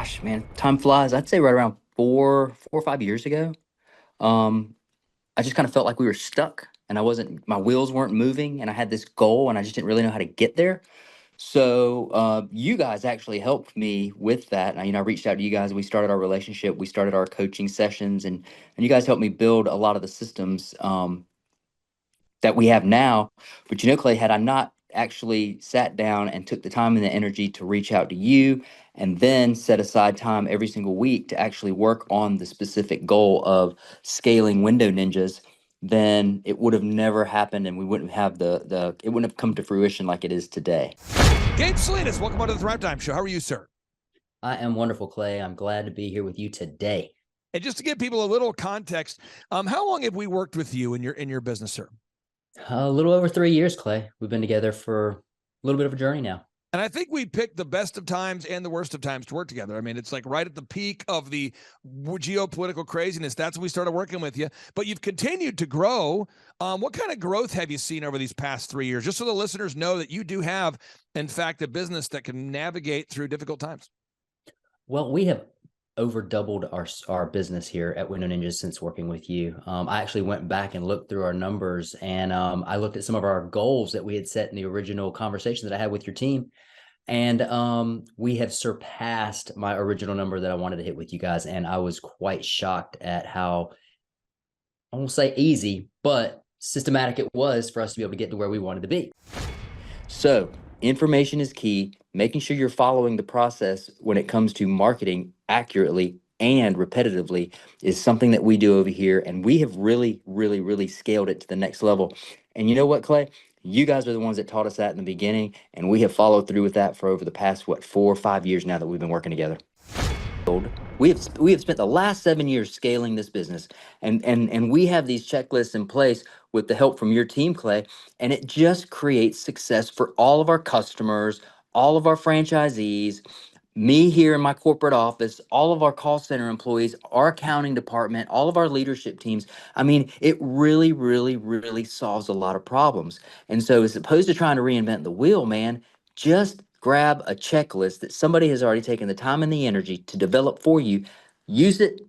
gosh, man, time flies. I'd say right around 4 or 5 years ago. Um, I just kind of felt like we were stuck and my wheels weren't moving and I had this goal and I just didn't really know how to get there. So you guys actually helped me with that. And, I reached out to you guys. We started our relationship. We started our coaching sessions, and you guys helped me build a lot of the systems that we have now. But Clay, had I not actually sat down and took the time and the energy to reach out to you and then set aside time every single week to actually work on the specific goal of scaling Window Ninjas, then it would have never happened and we wouldn't have it wouldn't have come to fruition like it is today. Gabe Salinas, welcome on to the Thrivetime Show. How are you, sir? I am wonderful, Clay. I'm glad to be here with you today. And just to give people a little context, how long have we worked with you in your business, sir? A little over 3 years, Clay. We've been together for a little bit of a journey now. And I think we picked the best of times and the worst of times to work together. I mean, it's like right at the peak of the geopolitical craziness. That's when we started working with you. But you've continued to grow. What kind of growth have you seen over these past 3 years? Just so the listeners know that you do have, in fact, a business that can navigate through difficult times. Well, we have over doubled our business here at Window Ninjas since working with you. I actually went back and looked through our numbers, and I looked at some of our goals that we had set in the original conversation that I had with your team. And we have surpassed my original number that I wanted to hit with you guys. And I was quite shocked at how, I won't say easy, but systematic it was for us to be able to get to where we wanted to be. So information is key. Making sure you're following the process when it comes to marketing accurately and repetitively is something that we do over here. And we have really, really, really scaled it to the next level. And you know what, Clay? You guys are the ones that taught us that in the beginning, and we have followed through with that for over the past, 4 or 5 years now that we've been working together. We have spent the last 7 years scaling this business, and we have these checklists in place with the help from your team, Clay, and it just creates success for all of our customers, all of our franchisees, me here in my corporate office, all of our call center employees, our accounting department, all of our leadership teams. I mean, it really, really, really solves a lot of problems. And so as opposed to trying to reinvent the wheel, man, just grab a checklist that somebody has already taken the time and the energy to develop for you, use it,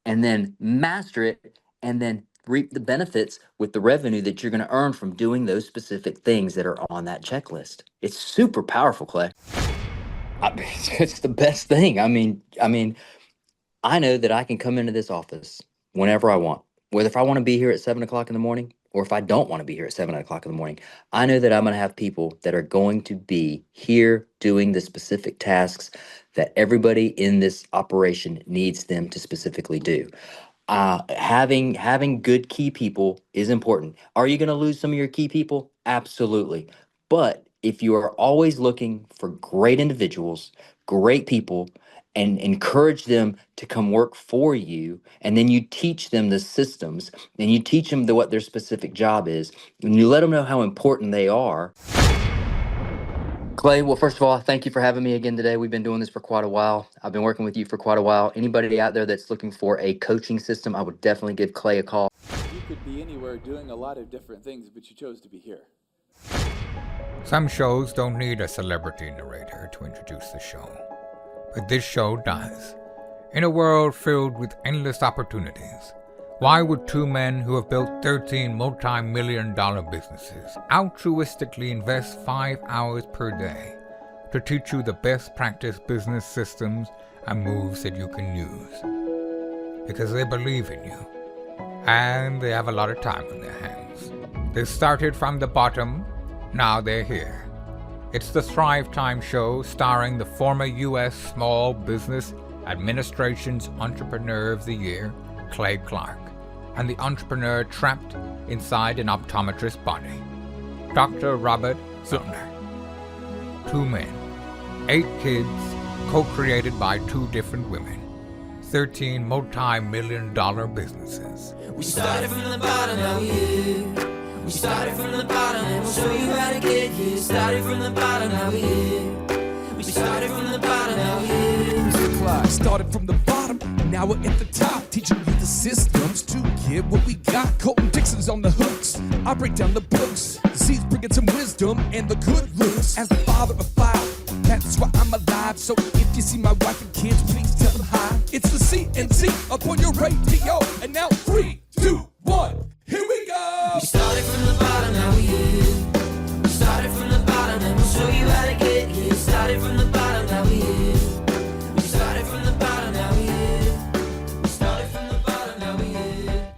and then master it, and then reap the benefits with the revenue that you're going to earn from doing those specific things that are on that checklist. It's super powerful, Clay. It's the best thing. I mean, I know that I can come into this office whenever I want, whether if I want to be here at 7 o'clock in the morning or if I don't want to be here at 7 o'clock in the morning. I know that I'm going to have people that are going to be here doing the specific tasks that everybody in this operation needs them to specifically do. Having good key people is important. Are you going to lose some of your key people? Absolutely. But if you are always looking for great individuals, great people, and encourage them to come work for you, and then you teach them the systems, and you teach them what their specific job is, and you let them know how important they are. Clay, well, first of all, thank you for having me again today. We've been doing this for quite a while. I've been working with you for quite a while. Anybody out there that's looking for a coaching system, I would definitely give Clay a call. You could be anywhere doing a lot of different things, but you chose to be here. Some shows don't need a celebrity narrator to introduce the show, but this show does. In a world filled with endless opportunities, why would two men who have built 13 multi-million-dollar businesses altruistically invest 5 hours per day to teach you the best practice business systems and moves that you can use? Because they believe in you, and they have a lot of time on their hands. They started from the bottom. Now they're here. It's the Thrivetime Show, starring the former U.S. Small Business Administration's Entrepreneur of the Year, Clay Clark, and the entrepreneur trapped inside an optometrist's body, Dr. Robert Zillner. 2 men, 8 kids, co-created by 2 different women, 13 multi-million-dollar businesses. We started from the bottom, now we're here. We started from the bottom and we'll show you how to get here. Started from the bottom, now we're here. We started from the bottom, now we're here. Started from the bottom, now we're at the top. Teaching you the systems to get what we got. Colton Dixon's on the hooks, I break down the books. Z's bringing some wisdom and the good looks. As the father of 5, that's why I'm alive. So if you see see my wife and kids, please tell them hi. It's the CNC up on your radio. And now 3, 2, 1, here we go. We started from the bottom, now we here. We started from the bottom, and we'll show you how to get here. Started from the bottom, now we here. We started from the bottom, now we here. We started from the bottom, now we here.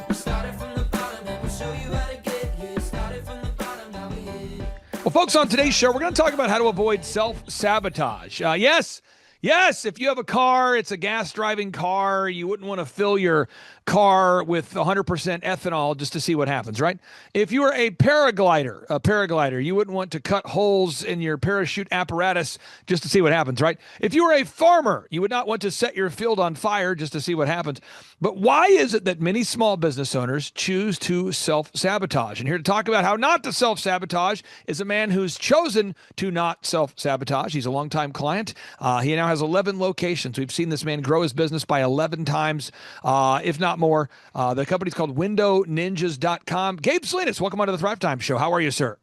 We started from the bottom, and we'll show you how to get here. Started from the bottom, now we here. Well, folks, on today's show, we're going to talk about how to avoid self-sabotage. Yes, if you have a car, it's a gas-driving car, you wouldn't want to fill your car with 100% ethanol just to see what happens, right? If you are a paraglider, you wouldn't want to cut holes in your parachute apparatus just to see what happens, right? If you are a farmer, you would not want to set your field on fire just to see what happens. But why is it that many small business owners choose to self-sabotage? And here to talk about how not to self-sabotage is a man who's chosen to not self-sabotage. He's a longtime client. He now has 11 locations. We've seen this man grow his business by 11 times, if not more. The company's called WindowNinjas.com. Gabe Salinas, welcome onto the Thrivetime Show. How are you, sir?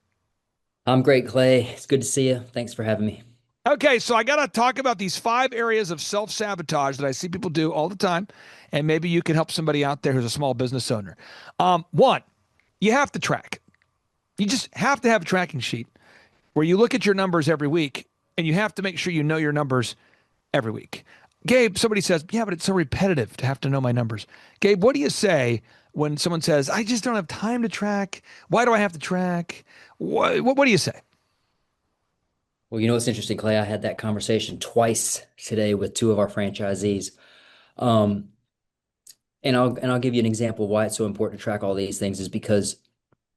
I'm great, Clay. It's good to see you. Thanks for having me. Okay, so I got to talk about these 5 areas of self-sabotage that I see people do all the time, and maybe you can help somebody out there who's a small business owner. 1, you have to track. You just have to have a tracking sheet where you look at your numbers every week, and you have to make sure you know your numbers every week. Gabe, somebody says, yeah, but it's so repetitive to have to know my numbers. Gabe, what do you say when someone says, I just don't have time to track? Why do I have to track? What do you say? Well, you know what's interesting, Clay? I had that conversation twice today with 2 of our franchisees. And I'll give you an example of why it's so important to track all these things is because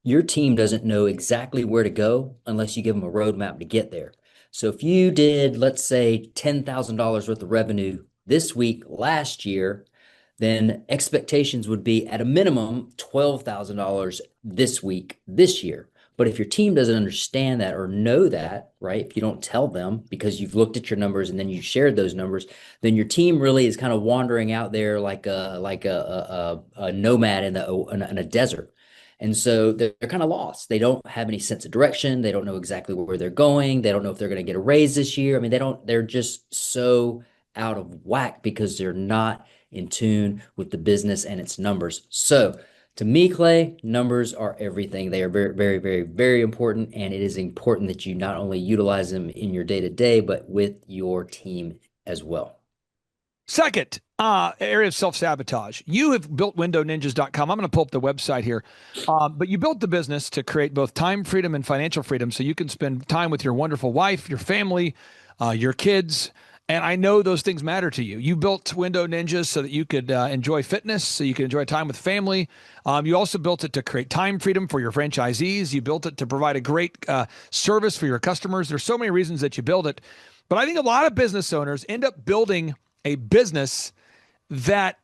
your team doesn't know exactly where to go unless you give them a roadmap to get there. So if you did, let's say, $10,000 worth of revenue this week last year, then expectations would be at a minimum $12,000 this week this year. But if your team doesn't understand that or know that, right, if you don't tell them because you've looked at your numbers and then you shared those numbers, then your team really is kind of wandering out there like a nomad in a desert. And so they're kind of lost. They don't have any sense of direction. They don't know exactly where they're going. They don't know if they're going to get a raise this year. I mean, they're just so out of whack because they're not in tune with the business and its numbers. So to me, Clay, numbers are everything. They are very, very, very, very important. And it is important that you not only utilize them in your day-to-day, but with your team as well. Second, area of self-sabotage. You have built WindowNinjas.com. I'm going to pull up the website here. But you built the business to create both time freedom and financial freedom so you can spend time with your wonderful wife, your family, your kids. And I know those things matter to you. You built Window Ninjas so that you could enjoy fitness, so you could enjoy time with family. You also built it to create time freedom for your franchisees. You built it to provide a great service for your customers. There's so many reasons that you build it. But I think a lot of business owners end up building a business that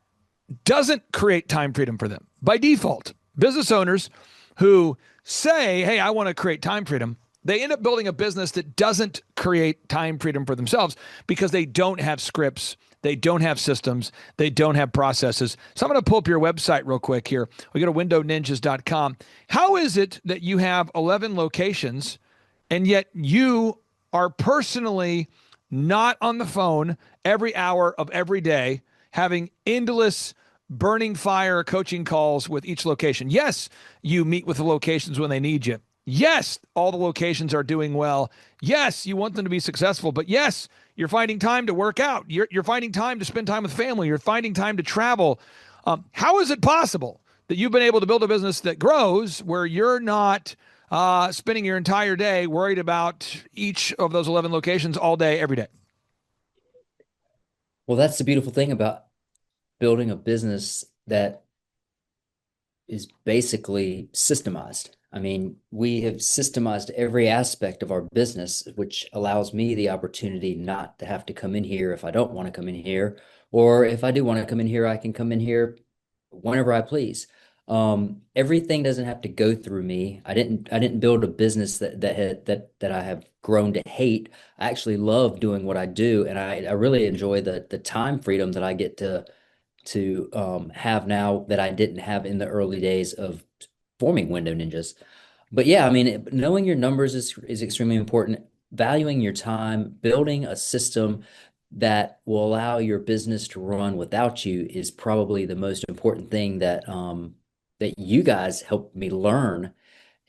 doesn't create time freedom for them. By default, business owners who say, hey, I want to create time freedom, they end up building a business that doesn't create time freedom for themselves because they don't have scripts, they don't have systems, they don't have processes. So I'm going to pull up your website real quick here. We go to WindowNinjas.com. How is it that you have 11 locations and yet you are personally not on the phone every hour of every day, having endless burning fire coaching calls with each location? Yes, you meet with the locations when they need you. Yes, all the locations are doing well. Yes, you want them to be successful, but yes, you're finding time to work out. You're finding time to spend time with family. You're finding time to travel. How is it possible that you've been able to build a business that grows where you're not spending your entire day worried about each of those 11 locations all day, every day? Well, that's the beautiful thing about building a business that is basically systemized. I mean, we have systemized every aspect of our business, which allows me the opportunity not to have to come in here if I don't want to come in here, or if I do want to come in here, I can come in here whenever I please. Everything doesn't have to go through me. I didn't build a business that I have grown to hate. I actually love doing what I do, and I really enjoy the time freedom that I get to have now that I didn't have in the early days of forming Window Ninjas. But yeah, I mean, knowing your numbers is extremely important. Valuing your time, building a system. that will allow your business to run without you is probably the most important thing that you guys helped me learn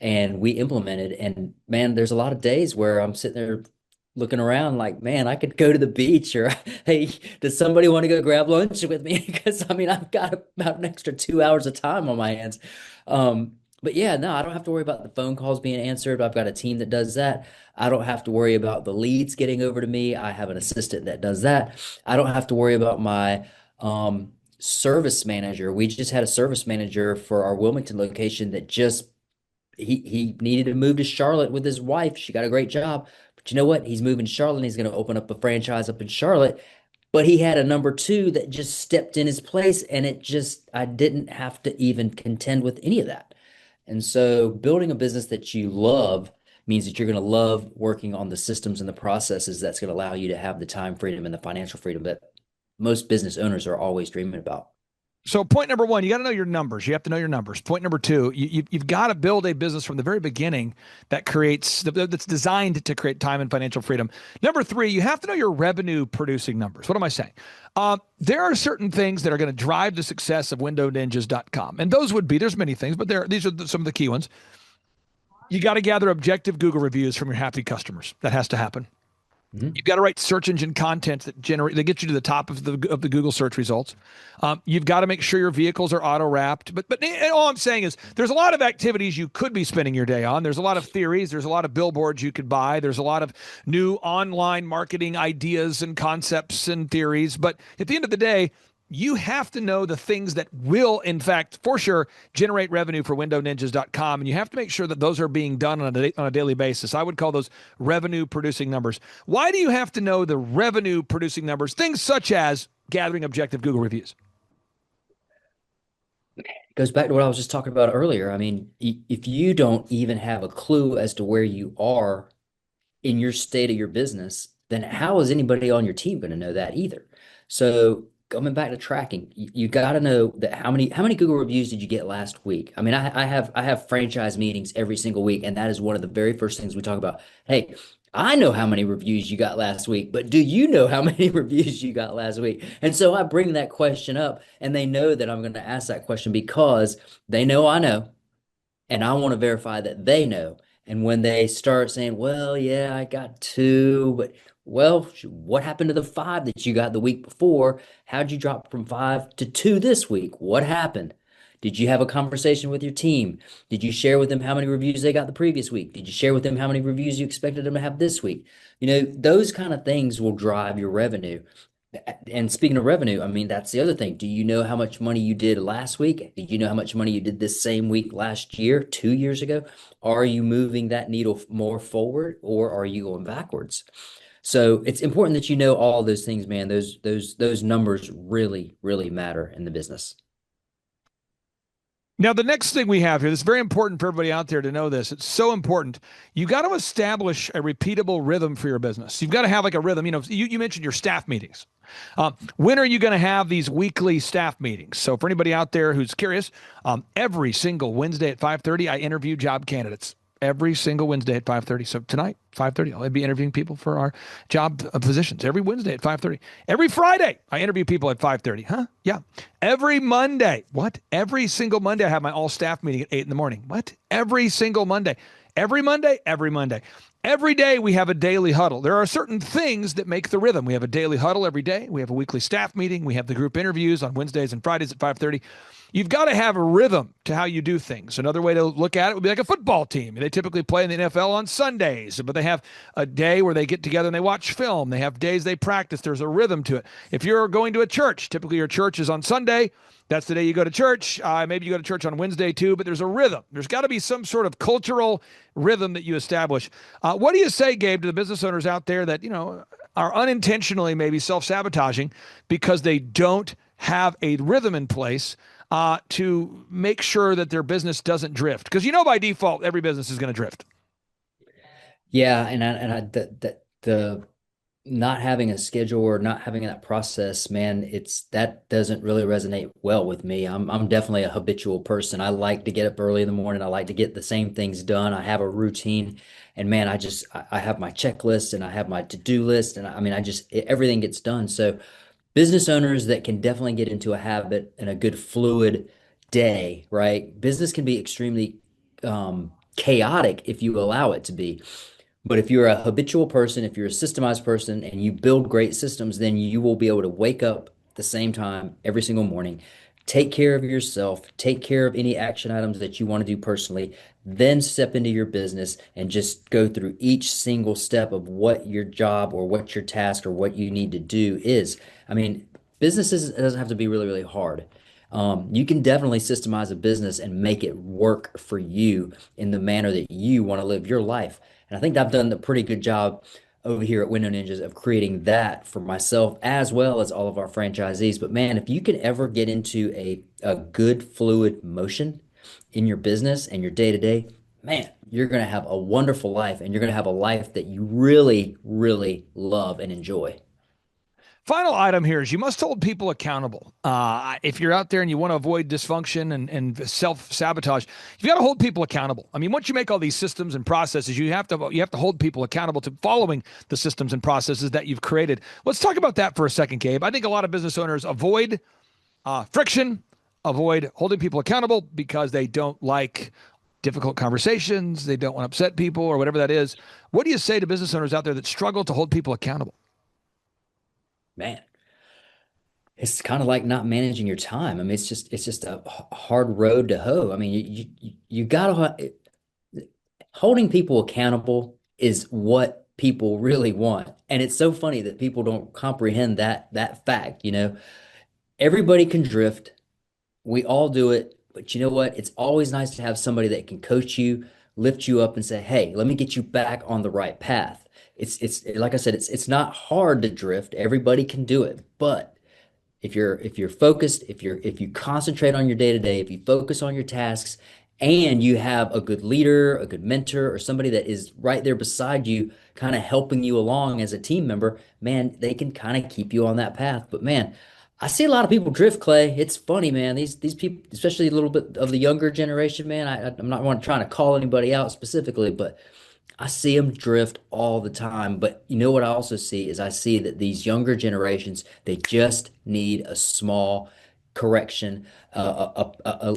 and we implemented. And man, there's a lot of days where I'm sitting there looking around like, man, I could go to the beach, or hey, does somebody want to go grab lunch with me? Because I mean, I've got about an extra 2 hours of time on my hands. But yeah, no, I don't have to worry about the phone calls being answered. I've got a team that does that. I don't have to worry about the leads getting over to me. I have an assistant that does that. I don't have to worry about my service manager. We just had a service manager for our Wilmington location that just he needed to move to Charlotte with his wife. She got a great job. But you know what? He's moving to Charlotte and he's going to open up a franchise up in Charlotte. But he had a number two that just stepped in his place, and I didn't have to even contend with any of that. And so building a business that you love means that you're going to love working on the systems and the processes that's going to allow you to have the time freedom and the financial freedom that most business owners are always dreaming about. So point number one, you got to know your numbers. You have to know your numbers. Point number two, you've got to build a business from the very beginning that's designed to create time and financial freedom. Number three, you have to know your revenue producing numbers. What am I saying? There are certain things that are going to drive the success of windowninjas.com. And those would be, there's many things, but these are some of the key ones. You got to gather objective Google reviews from your happy customers. That has to happen. You've got to write search engine content that get you to the top of the Google search results. You've got to make sure your vehicles are auto wrapped. But all I'm saying is there's a lot of activities you could be spending your day on. There's a lot of theories. There's a lot of billboards you could buy. There's a lot of new online marketing ideas and concepts and theories. But at the end of the day, you have to know the things that will, in fact, for sure, generate revenue for windowninjas.com. And you have to make sure that those are being done on a daily basis. I would call those revenue producing numbers. Why do you have to know the revenue producing numbers? Things such as gathering objective Google reviews. It goes back to what I was just talking about earlier. I mean, if you don't even have a clue as to where you are in your state of your business, then how is anybody on your team going to know that either? So coming back to tracking, you got to know that how many Google reviews did you get last week? I mean, I have franchise meetings every single week, and that is one of the very first things we talk about. Hey, I know how many reviews you got last week, but do you know how many reviews you got last week? And so I bring that question up, and they know that I'm going to ask that question because they know I know, and I want to verify that they know. And when they start saying, well, yeah, I got two, but well, what happened to the five that you got the week before? How'd you drop from five to two this week? What happened? Did you have a conversation with your team? Did you share with them how many reviews they got the previous week? Did you share with them how many reviews you expected them to have this week? You know, those kind of things will drive your revenue. And speaking of revenue, I mean, that's the other thing. Do you know how much money you did last week? Did you know how much money you did this same week last year, 2 years ago? Are you moving that needle more forward, or are you going backwards? So it's important that you know all those things, man. Those numbers really, really matter in the business. Now, the next thing we have here, this is very important for everybody out there to know this. It's so important. You got to establish a repeatable rhythm for your business. You've got to have like a rhythm. You know, you mentioned your staff meetings. When are you going to have these weekly staff meetings? So for anybody out there who's curious, every single Wednesday at 5:30, I interview job candidates. Every single Wednesday at 5:30. So tonight, 5:30, I'll be interviewing people for our job positions. Every Wednesday at 5:30. Every Friday, I interview people at 5:30. Huh? Yeah. Every Monday. What? Every single Monday, I have my all staff meeting at 8 in the morning. What? Every single Monday. Every Monday. Every Monday. Every day we have a daily huddle. There are certain things that make the rhythm. We have a daily huddle every day. We have a weekly staff meeting. We have the group interviews on Wednesdays and Fridays at 5:30. You've got to have a rhythm to how you do things. Another way to look at it would be like a football team. They typically play in the NFL on Sundays, but they have a day where they get together and they watch film. They have days they practice. There's a rhythm to it. If you're going to a church, typically your church is on Sunday. That's the day you go to church. Maybe you go to church on Wednesday too, but there's a rhythm. There's got to be some sort of cultural rhythm that you establish. What do you say, Gabe, to the business owners out there that, you know, are unintentionally maybe self-sabotaging because they don't have a rhythm in place to make sure that their business doesn't drift? Because, you know, by default, every business is going to drift. Yeah, not having a schedule or not having that process, man, it's that doesn't really resonate well with me. I'm definitely a habitual person. I like to get up early in the morning. I like to get the same things done. I have a routine, and man, I have my checklist and I have my to-do list, and I mean, everything gets done. So business owners that can definitely get into a habit and a good fluid day, right? Business can be extremely chaotic if you allow it to be. But if you're a habitual person, if you're a systemized person and you build great systems, then you will be able to wake up at the same time every single morning, take care of yourself, take care of any action items that you want to do personally, then step into your business and just go through each single step of what your job or what your task or what you need to do is. I mean, businesses it doesn't have to be really, really hard. You can definitely systemize a business and make it work for you in the manner that you want to live your life. And I think I've done a pretty good job over here at Window Ninjas of creating that for myself as well as all of our franchisees. But man, if you can ever get into a good fluid motion in your business and your day to day, man, you're going to have a wonderful life and you're going to have a life that you really, really love and enjoy. Final item here is you must hold people accountable. If you're out there and you want to avoid dysfunction and self-sabotage, you've got to hold people accountable. I mean, once you make all these systems and processes, you have to hold people accountable to following the systems and processes that you've created. Let's talk about that for a second, Gabe. I think a lot of business owners avoid friction, avoid holding people accountable because they don't like difficult conversations. They don't want to upset people or whatever that is. What do you say to business owners out there that struggle to hold people accountable? Man, it's kind of like not managing your time. I mean, it's just a hard road to hoe. I mean, you gotta holding people accountable is what people really want. And it's so funny that people don't comprehend that fact, you know. Everybody can drift. We all do it, but you know what? It's always nice to have somebody that can coach you, lift you up and say, "Hey, let me get you back on the right path." It's like I said, it's not hard to drift. Everybody can do it, but if you're focused, if you concentrate on your day to day, if you focus on your tasks and you have a good leader, a good mentor, or somebody that is right there beside you, kind of helping you along as a team member, man, they can kind of keep you on that path. But man, I see a lot of people drift, Clay. It's funny, man. These people, especially a little bit of the younger generation, man. I'm not trying to call anybody out specifically, but I see them drift all the time. But you know what I also see is I see that these younger generations, they just need a small correction, a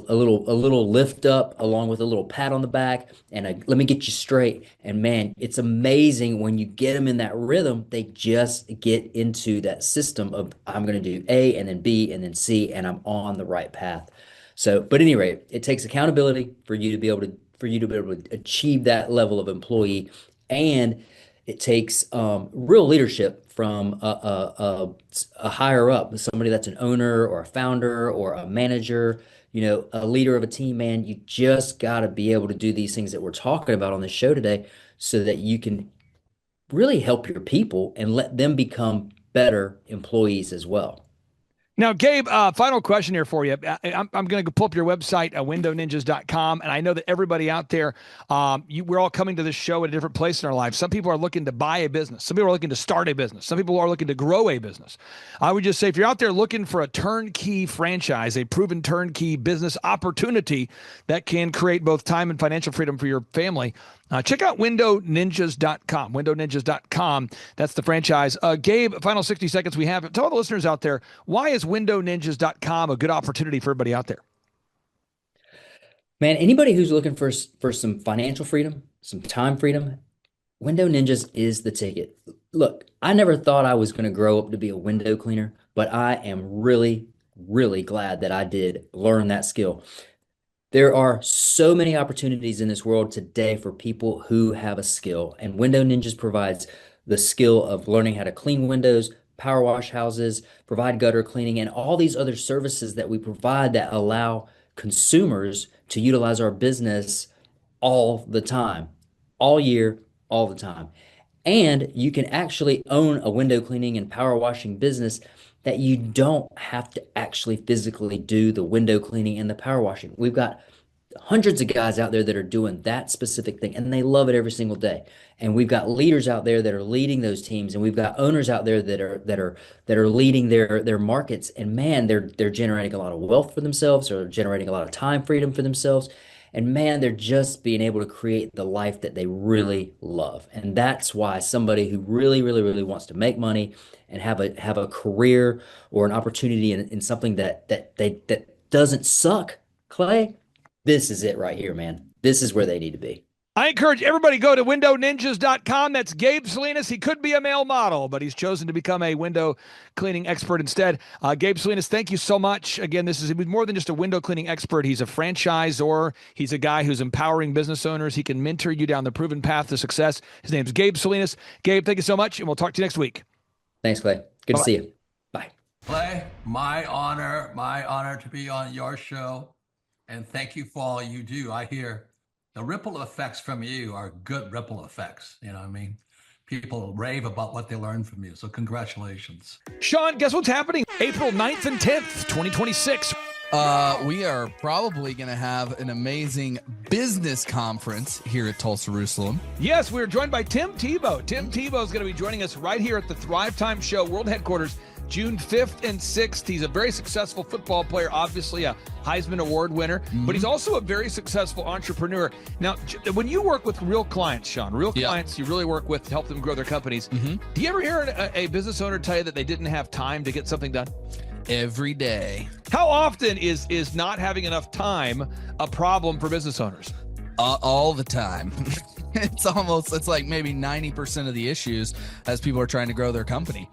little lift up along with a little pat on the back and let me get you straight. And man, it's amazing when you get them in that rhythm, they just get into that system of I'm going to do A and then B and then C and I'm on the right path. So, but anyway, it takes accountability for you to be able to achieve that level of employee, and it takes real leadership from a higher up, somebody that's an owner or a founder or a manager, you know, a leader of a team. Man, you just got to be able to do these things that we're talking about on this show today, so that you can really help your people and let them become better employees as well. Now, Gabe, final question here for you. I'm going to pull up your website, windowninjas.com, and I know that everybody out there, we're all coming to this show at a different place in our lives. Some people are looking to buy a business. Some people are looking to start a business. Some people are looking to grow a business. I would just say if you're out there looking for a turnkey franchise, a proven turnkey business opportunity that can create both time and financial freedom for your family, check out windowninjas.com. Windowninjas.com. That's the franchise. Gabe, final 60 seconds we have. Tell the listeners out there, why is windowninjas.com a good opportunity for everybody out there? Man, anybody who's looking for some financial freedom, some time freedom, Window Ninjas is the ticket. Look, I never thought I was going to grow up to be a window cleaner, but I am really, really glad that I did learn that skill. There are so many opportunities in this world today for people who have a skill, and Window Ninjas provides the skill of learning how to clean windows, power wash houses, provide gutter cleaning, and all these other services that we provide that allow consumers to utilize our business all the time, all year, all the time. And you can actually own a window cleaning and power washing business that you don't have to actually physically do the window cleaning and the power washing. We've got hundreds of guys out there that are doing that specific thing, and they love it every single day. And we've got leaders out there that are leading those teams, and we've got owners out there that are leading their markets. And man, they're generating a lot of wealth for themselves, or generating a lot of time freedom for themselves. And man, they're just being able to create the life that they really love. And that's why somebody who really, really, really wants to make money and have a career or an opportunity in something that doesn't suck, Clay, this is it right here, man. This is where they need to be. I encourage everybody to go to windowninjas.com. That's Gabe Salinas. He could be a male model, but he's chosen to become a window cleaning expert instead. Gabe Salinas, thank you so much. Again, this is more than just a window cleaning expert. He's a franchisor. He's a guy who's empowering business owners. He can mentor you down the proven path to success. His name's Gabe Salinas. Gabe, thank you so much, and we'll talk to you next week. Thanks, Clay. Good to see you. Bye. Clay, my honor to be on your show. And thank you for all you do. I hear the ripple effects from you are good ripple effects. You know what I mean? People rave about what they learned from you. So congratulations. Sean, guess what's happening? April 9th and 10th, 2026. We are probably going to have an amazing business conference here at Tulsa, Jerusalem. Yes, we're joined by Tim Tebow. Tim Tebow is going to be joining us right here at the Thrivetime Show World Headquarters, June 5th and 6th. He's a very successful football player, obviously a Heisman Award winner, but he's also a very successful entrepreneur. Now, when you work with real clients, Sean, clients you really work with to help them grow their companies, do you ever hear a business owner tell you that they didn't have time to get something done? Every day. How often is not having enough time a problem for business owners? All the time. It's like maybe 90% of the issues as people are trying to grow their company.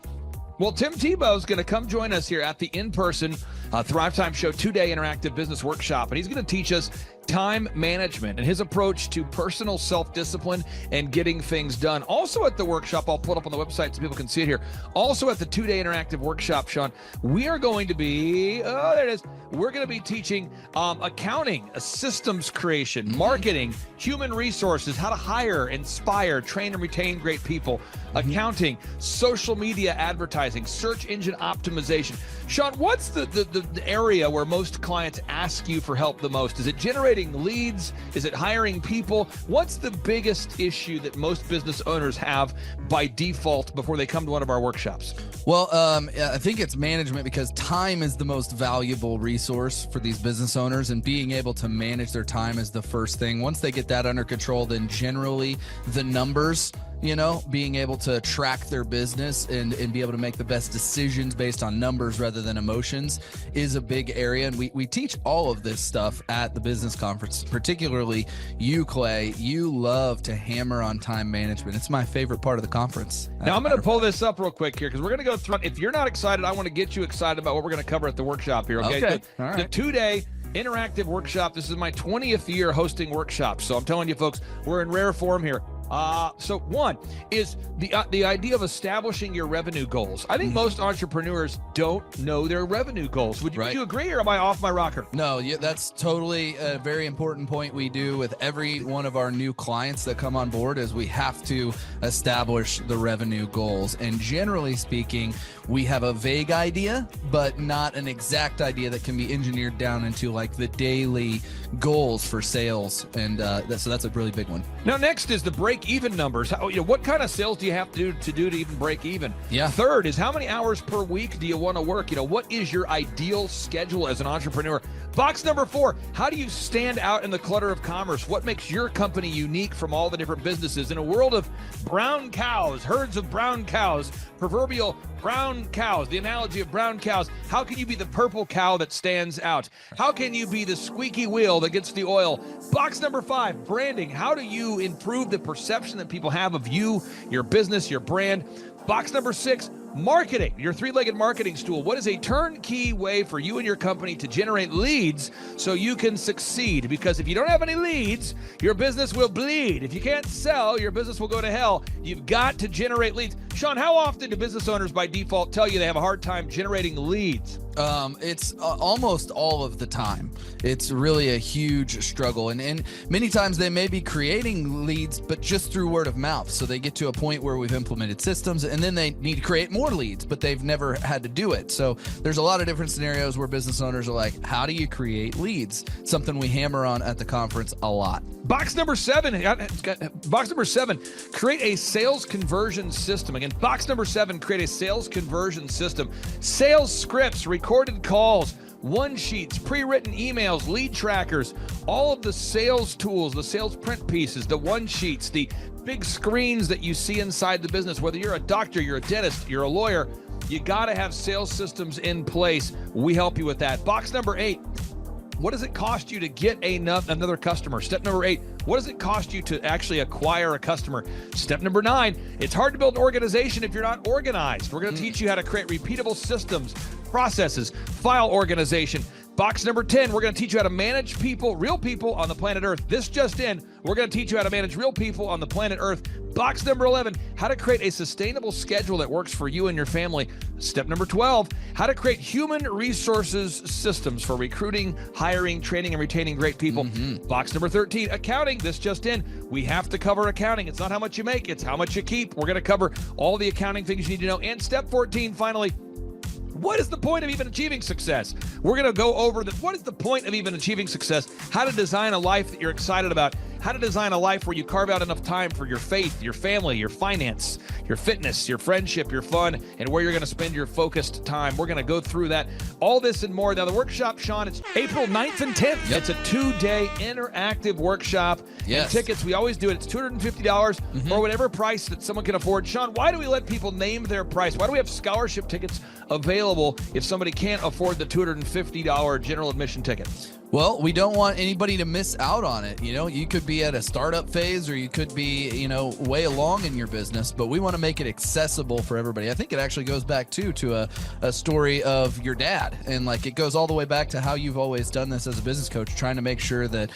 Well, Tim Tebow is going to come join us here at the in-person Thrivetime Show 2-day interactive business workshop, and he's going to teach us time management and his approach to personal self-discipline and getting things done. Also at the workshop, I'll put up on the website so people can see it here. Also at the 2-day interactive workshop, Sean, we are going to be, there it is. We're going to be teaching accounting, systems creation, marketing, human resources, how to hire, inspire, train, and retain great people, accounting, social media advertising, search engine optimization. Sean, what's the area where most clients ask you for help the most? Is it generating leads? Is it hiring people? What's the biggest issue that most business owners have by default before they come to one of our workshops? Well, I think it's management, because time is the most valuable resource for these business owners, and being able to manage their time is the first thing. Once they get that under control, then generally the numbers, being able to track their business and be able to make the best decisions based on numbers rather than emotions is a big area. And we teach all of this stuff at the business conference, particularly you, Clay. You love to hammer on time management. It's my favorite part of the conference. Now, I'm going to pull this up real quick here, because we're going to go through. If you're not excited, I want to get you excited about what we're going to cover at the workshop here. Okay. All right. The 2-day interactive workshop. This is my 20th year hosting workshops. So I'm telling you, folks, we're in rare form here. So one is the idea of establishing your revenue goals. I think most entrepreneurs don't know their revenue goals. Would you agree, or am I off my rocker? No, that's totally a very important point we do with every one of our new clients that come on board, is we have to establish the revenue goals. And generally speaking, we have a vague idea, but not an exact idea that can be engineered down into like the daily goals for sales. And so that's a really big one. Now, next is the break-even numbers. What kind of sales do you have to do to even break even? Yeah. Third is, how many hours per week do you want to work? What is your ideal schedule as an entrepreneur? Box number 4, how do you stand out in the clutter of commerce? What makes your company unique from all the different businesses? In a world of brown cows, herds of brown cows, proverbial brown cows, the analogy of brown cows, how can you be the purple cow that stands out? How can you be the squeaky wheel that gets the oil? Box number 5, branding. How do you improve the perception that people have of you, your business, your brand? Box number 6, marketing, your 3-legged marketing stool. What is a turnkey way for you and your company to generate leads so you can succeed? Because if you don't have any leads, your business will bleed. If you can't sell, your business will go to hell. You've got to generate leads. Sean, how often do business owners by default tell you they have a hard time generating leads? It's almost all of the time. It's really a huge struggle. And many times they may be creating leads, but just through word of mouth. So they get to a point where we've implemented systems and then they need to create more leads, but they've never had to do it. So there's a lot of different scenarios where business owners are like, how do you create leads? Something we hammer on at the conference a lot. Box number 7, create a sales conversion system. Again, box number 7, create a sales conversion system. Sales scripts, recorded calls, one sheets, pre-written emails, lead trackers, all of the sales tools, the sales print pieces, the one sheets, the big screens that you see inside the business. Whether you're a doctor, you're a dentist, you're a lawyer, you got to have sales systems in place. We help you with that. Box number 8. What does it cost you to get another customer? Step number 8, what does it cost you to actually acquire a customer? Step number 9, it's hard to build an organization if you're not organized. We're going to teach you how to create repeatable systems, processes, file organization. Box number 10, we're going to teach you how to manage people, real people on the planet Earth. This just in, we're going to teach you how to manage real people on the planet Earth. Box number 11, how to create a sustainable schedule that works for you and your family. Step number 12, how to create human resources systems for recruiting, hiring, training, and retaining great people. Box number 13, accounting. This just in, we have to cover accounting. It's not how much you make, it's how much you keep. We're going to cover all the accounting things you need to know. And step 14, finally, what is the point of even achieving success? We're going to go over what is the point of even achieving success, how to design a life that you're excited about, how to design a life where you carve out enough time for your faith, your family, your finance, your fitness, your friendship, your fun, and where you're going to spend your focused time. We're going to go through that, all this and more. Now, the workshop, Sean, it's April 9th and 10th. Yep. It's a 2-day interactive workshop. Yes. And tickets, we always do it. It's $250 or whatever price that someone can afford. Sean, why do we let people name their price? Why do we have scholarship tickets available if somebody can't afford the $250 general admission ticket? Well, we don't want anybody to miss out on it. You know, you could be at a startup phase or you could be, way along in your business, but we want to make it accessible for everybody. I think it actually goes back to a story of your dad. And like, it goes all the way back to how you've always done this as a business coach, trying to make sure that,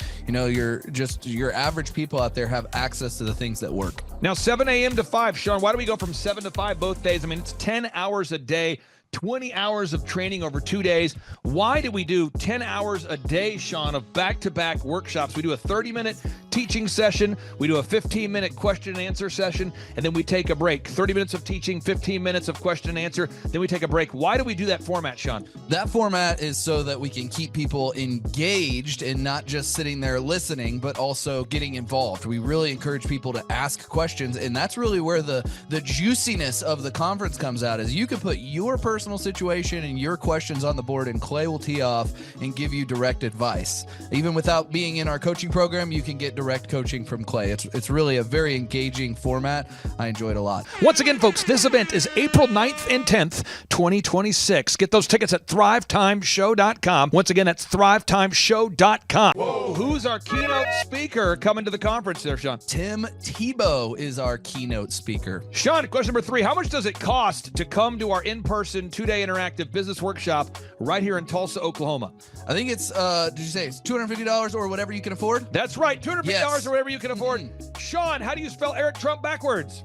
your average people out there have access to the things that work. Now, 7 a.m. to 5, Sean, why do we go from 7 to 5 both days? I mean, it's 10 hours a day. 20 hours of training over 2 days. Why do we do 10 hours a day, Sean, of back-to-back workshops? We do a 30-minute teaching session. We do a 15-minute question and answer session, and then we take a break. 30 minutes of teaching, 15 minutes of question and answer, then we take a break. Why do we do that format, Sean? That format is so that we can keep people engaged and not just sitting there listening, but also getting involved. We really encourage people to ask questions, and that's really where the juiciness of the conference comes out, is you can put your personal situation and your questions on the board, and Clay will tee off and give you direct advice. Even without being in our coaching program, you can get direct coaching from Clay. It's really a very engaging format. I enjoy it a lot. Once again, folks, this event is April 9th and 10th, 2026. Get those tickets at thrivetimeshow.com. Once again, that's thrivetimeshow.com. Whoa. Who's our keynote speaker coming to the conference there, Sean? Tim Tebow is our keynote speaker. Sean, question number 3, how much does it cost to come to our in-person 2-day interactive business workshop right here in Tulsa, Oklahoma? I think it's, did you say it's $250 or whatever you can afford? That's right, $250 or whatever you can afford. Sean, how do you spell Eric Trump backwards?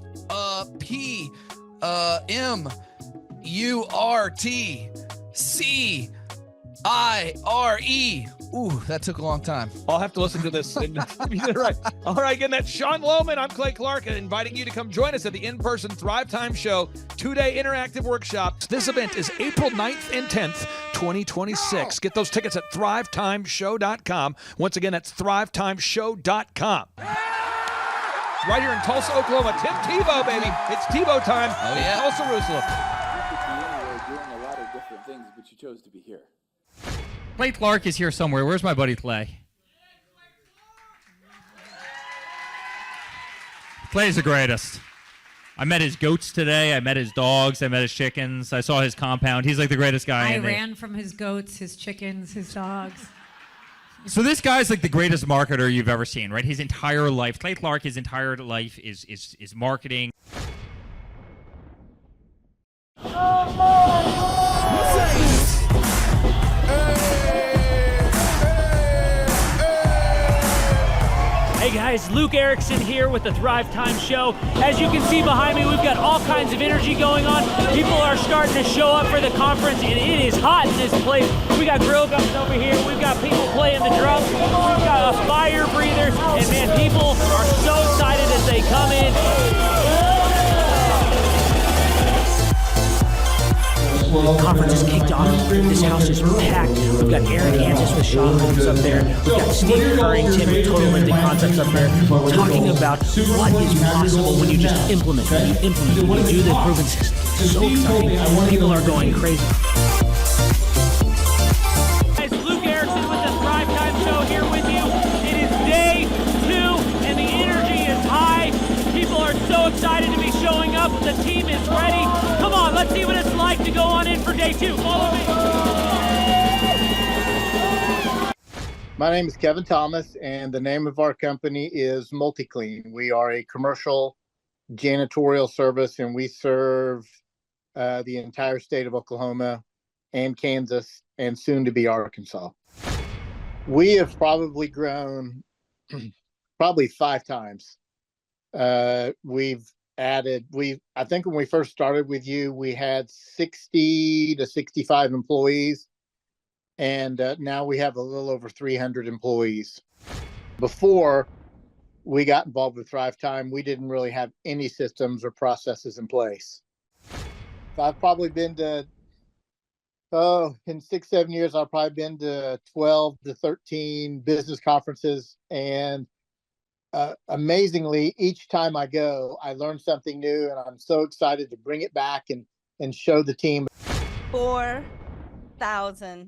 P-M-U-R-T-C-I-R-E. Ooh, that took a long time. I'll have to listen to this. Right. All right, again, that's Sean Lohman. I'm Clay Clark, inviting you to come join us at the in-person Thrivetime Show 2-day interactive workshop. This event is April 9th and 10th, 2026. Get those tickets at thrivetimeshow.com. Once again, that's thrivetimeshow.com. Right here in Tulsa, Oklahoma. Tim Tebow, baby. It's Tebow time. Oh, yeah. Tulsa, Jerusalem. You could be anywhere doing a lot of different things, but you chose to be here. Clay Clark is here somewhere. Where's my buddy Clay? Clay's the greatest. I met his goats today. I met his dogs. I met his chickens. I saw his compound. He's like the greatest guy. I ran from his goats, his chickens, his dogs. So this guy's like the greatest marketer you've ever seen, right? His entire life, Clay Clark, his entire life is marketing. Hey guys, Luke Erickson here with the Thrivetime Show. As you can see behind me, we've got all kinds of energy going on. People are starting to show up for the conference, and it is hot in this place. We got grill guns over here. We've got people playing the drums. We've got a fire breather, and man, people are so excited as they come in. The conference is kicked off. This house is packed. We've got Aaron Hansis with Sean Holmes up there. We've got Steve Currington with Total Lending Concepts up there talking about what is possible when you just implement, when you do the proven system. It's so exciting. People are going crazy. Guys, Luke Erickson with the Thrivetime Show here with you. It is day 2 and the energy is high. People are so excited to be showing up. The team is ready. Come on, let's see what it's like to go on in for day 2. Follow me. My name is Kevin Thomas, and the name of our company is MultiClean. We are a commercial janitorial service, and we serve the entire state of Oklahoma and Kansas, and soon to be Arkansas. We have probably grown probably 5 times. We've added, I think when we first started with you, we had 60 to 65 employees, and now we have a little over 300 employees. Before we got involved with Thrivetime, we didn't really have any systems or processes in place. So I've probably been to, in 6-7 years, I've probably been to 12 to 13 business conferences, and amazingly, each time I go, I learn something new, and I'm so excited to bring it back and show the team. 4,000%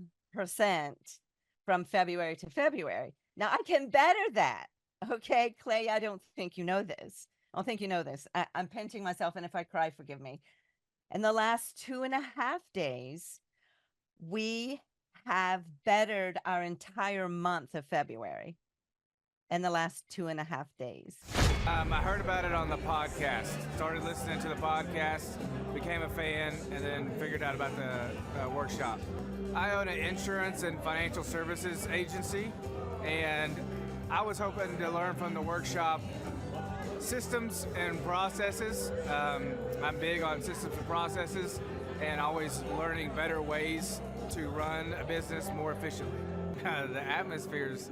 from February to February. Now I can better that. Okay, Clay, I don't think you know this. I don't think you know this. I'm pinching myself, and if I cry, forgive me. In the last 2.5 days, we have bettered our entire month of February. In the last 2.5 days. I heard about it on the podcast. Started listening to the podcast, became a fan, and then figured out about the workshop. I own an insurance and financial services agency, and I was hoping to learn from the workshop systems and processes. I'm big on systems and processes, and always learning better ways to run a business more efficiently. The atmosphere's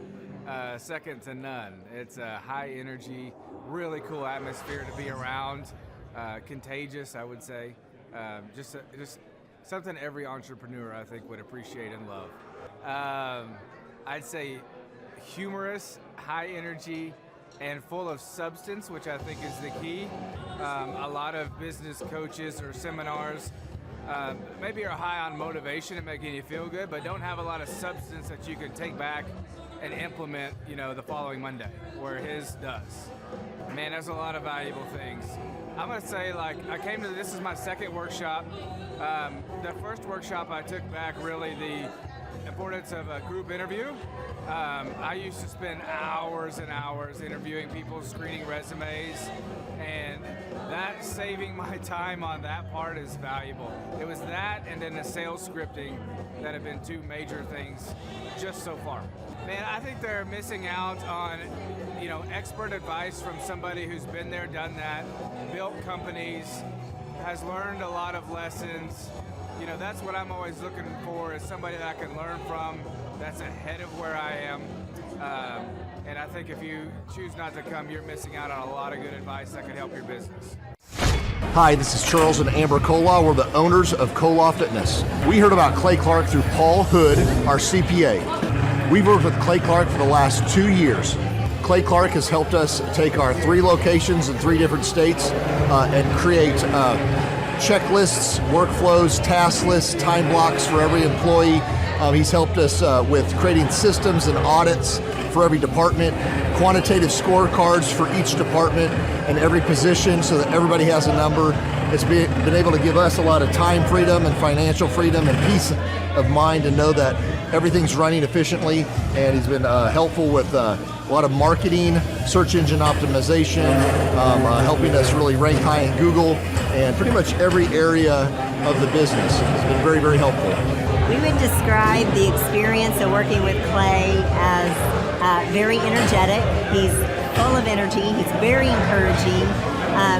second to none. It's a high energy, really cool atmosphere to be around. Contagious, I would say. Just something every entrepreneur, I think, would appreciate and love. I'd say humorous, high energy, and full of substance, which I think is the key. A lot of business coaches or seminars maybe are high on motivation and making you feel good, but don't have a lot of substance that you can take back and implement, the following Monday, where his does. Man, there's a lot of valuable things. I'm gonna say, this is my second workshop. The first workshop I took back really the importance of a group interview. I used to spend hours and hours interviewing people, screening resumes, and that saving my time on that part is valuable. It was that and then the sales scripting that have been 2 major things just so far. Man, I think they're missing out on, expert advice from somebody who's been there, done that, built companies, has learned a lot of lessons. That's what I'm always looking for, is somebody that I can learn from that's ahead of where I am. And I think if you choose not to come, you're missing out on a lot of good advice that could help your business. Hi, this is Charles and Amber Koloff. We're the owners of Koloff Fitness. We heard about Clay Clark through Paul Hood, our CPA. We've worked with Clay Clark for the last 2 years. Clay Clark has helped us take our 3 locations in 3 different states and create checklists, workflows, task lists, time blocks for every employee. He's helped us with creating systems and audits for every department, quantitative scorecards for each department and every position so that everybody has a number. It's been able to give us a lot of time freedom and financial freedom and peace of mind to know that everything's running efficiently, and he's been helpful with a lot of marketing, search engine optimization, helping us really rank high in Google, and pretty much every area of the business. It's been very, very helpful. We would describe the experience of working with Clay as very energetic. He's full of energy. He's very encouraging,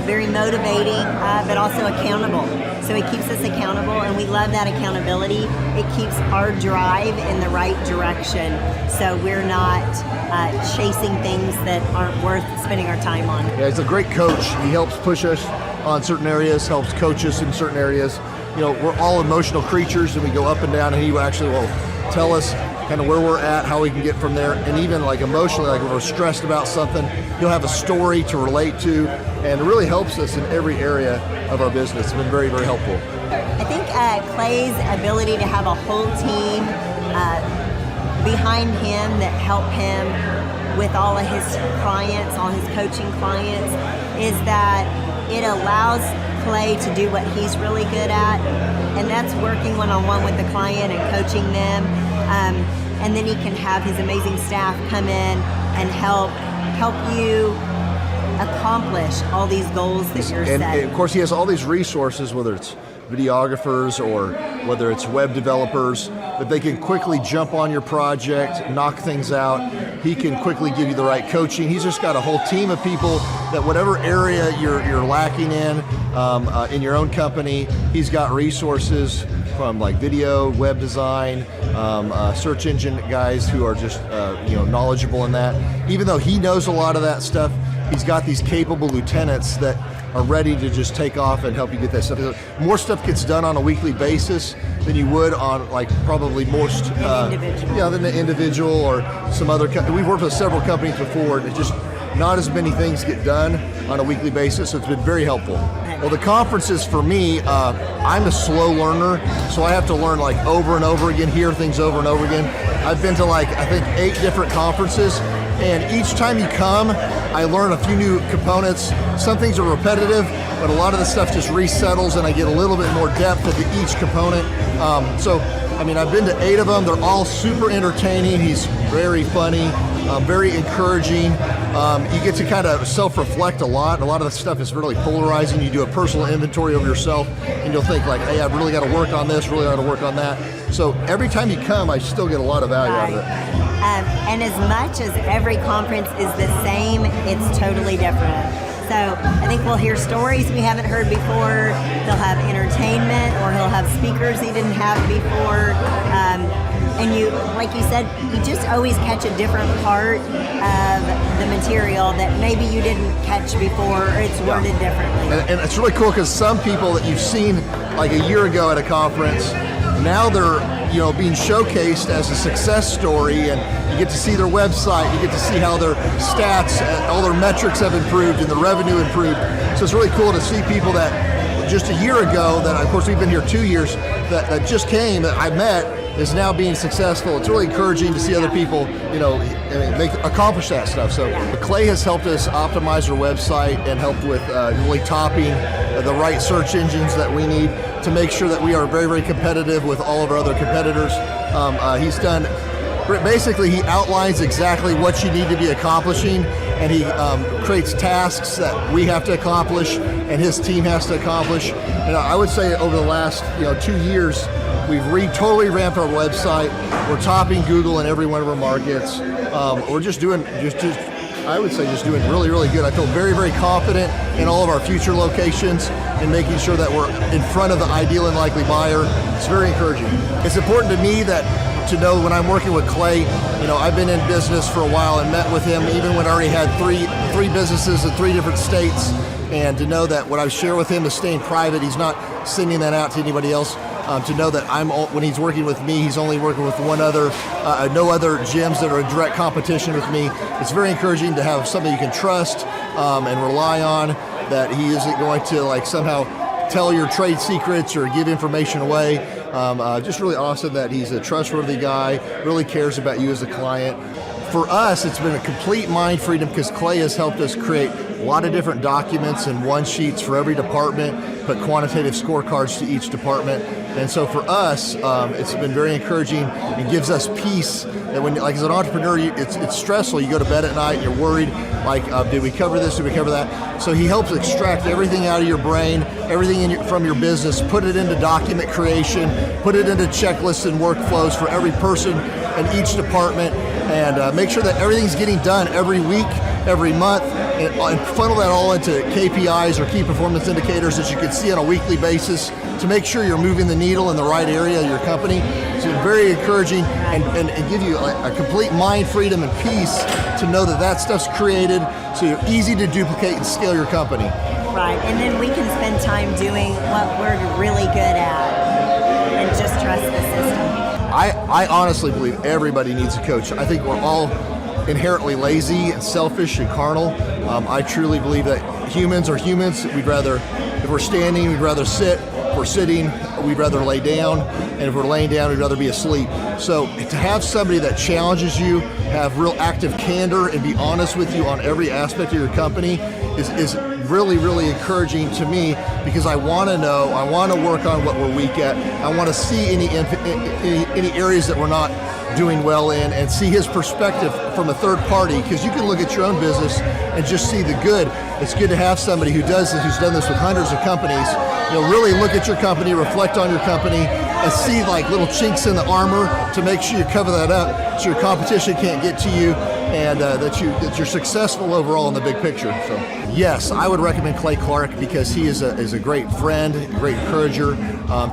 very motivating, but also accountable. So he keeps us accountable, and we love that accountability. It keeps our drive in the right direction, so we're not chasing things that aren't worth spending our time on. Yeah, he's a great coach. He helps push us on certain areas, helps coach us in certain areas. You know, we're all emotional creatures, and we go up and down, and he actually will tell us kind of where we're at, how we can get from there, and even like emotionally, like when we're stressed about something, he'll have a story to relate to, and it really helps us in every area of our business. It's been very, very helpful. I think Clay's ability to have a whole team behind him that help him with all of his clients, all his coaching clients, is that it allows Clay to do what he's really good at, and that's working one-on-one with the client and coaching them. And then he can have his amazing staff come in and help you accomplish all these goals that you're setting. And of course, he has all these resources, whether it's videographers or whether it's web developers, that they can quickly jump on your project, knock things out. He can quickly give you the right coaching. He's just got a whole team of people that whatever area you're lacking in your own company, he's got resources from like video, web design, search engine guys who are just knowledgeable in that. Even though he knows a lot of that stuff, he's got these capable lieutenants that are ready to just take off and help you get that stuff. More stuff gets done on a weekly basis than you would on like probably most than the individual or some other company. We've worked with several companies before, and it's just not as many things get done on a weekly basis, so it's been very helpful. Well, the conferences for me, I'm a slow learner, so I have to learn like over and over again, hear things over and over again. I've been to like, I think 8 different conferences, and each time you come, I learn a few new components. Some things are repetitive, but a lot of the stuff just resettles, and I get a little bit more depth into each component. I've been to 8 of them. They're all super entertaining. He's very funny, very encouraging. You get to kind of self-reflect a lot. A lot of the stuff is really polarizing. You do a personal inventory of yourself, and you'll think like, hey, I've really got to work on this, really got to work on that. So every time you come, I still get a lot of value out of it. And as much as every conference is the same, it's totally different. So I think we'll hear stories we haven't heard before. They'll have entertainment, or he'll have speakers he didn't have before. And you, like you said, you just always catch a different part of the material that maybe you didn't catch before, or it's worded differently. And it's really cool because some people that you've seen like a year ago at a conference, now they're being showcased as a success story, and you get to see their website, you get to see how their stats, all their metrics have improved and the revenue improved. So it's really cool to see people that just a year ago, that of course we've been here 2 years, that just came, that I met, is now being successful. It's really encouraging to see other people, accomplish that stuff. So Clay has helped us optimize our website and helped with really topping the right search engines that we need to make sure that we are very, very competitive with all of our other competitors. He's done, basically he outlines exactly what you need to be accomplishing, and he creates tasks that we have to accomplish and his team has to accomplish. And I would say over the last 2 years, we've totally ramped our website. We're topping Google in every one of our markets. We're just doing really, really good. I feel very, very confident in all of our future locations and making sure that we're in front of the ideal and likely buyer. It's very encouraging. It's important to me to know when I'm working with Clay, I've been in business for a while and met with him even when I already had three businesses in 3 different states, and to know that what I share with him is staying private. He's not sending that out to anybody else. To know that when he's working with me, he's only working with no other gyms that are in direct competition with me. It's very encouraging to have somebody you can trust and rely on, that he isn't going to somehow tell your trade secrets or give information away. Just really awesome that he's a trustworthy guy, really cares about you as a client. For us, it's been a complete mind freedom because Clay has helped us create a lot of different documents and one-sheets for every department, put quantitative scorecards to each department. And so for us, it's been very encouraging and gives us peace that when, as an entrepreneur, it's stressful. You go to bed at night and you're worried, did we cover this, did we cover that? So he helps extract everything out of your brain, everything from your business, put it into document creation, put it into checklists and workflows for every person in each department, and make sure that everything's getting done every week every month, and funnel that all into KPIs or key performance indicators that you can see on a weekly basis to make sure you're moving the needle in the right area of your company. So very encouraging and give you a complete mind freedom and peace to know that stuff's created so you're easy to duplicate and scale your company. Right, and then we can spend time doing what we're really good at and just trust the system. I honestly believe everybody needs a coach. I think we're all inherently lazy and selfish and carnal. I truly believe that humans are humans. If we're standing, we'd rather sit. If we're sitting, we'd rather lay down. And if we're laying down, we'd rather be asleep. So to have somebody that challenges you, have real active candor, and be honest with you on every aspect of your company is really, really encouraging to me, because I want to know, I want to work on what we're weak at. I want to see any areas that we're not doing well in, and see his perspective from a third party, because you can look at your own business and just see the good. It's good to have somebody who's done this with hundreds of companies, really look at your company, reflect on your company, and see like little chinks in the armor to make sure you cover that up so your competition can't get to you, and that you're successful overall in the big picture. So yes, I would recommend Clay Clark, because he is a great friend, a great encourager.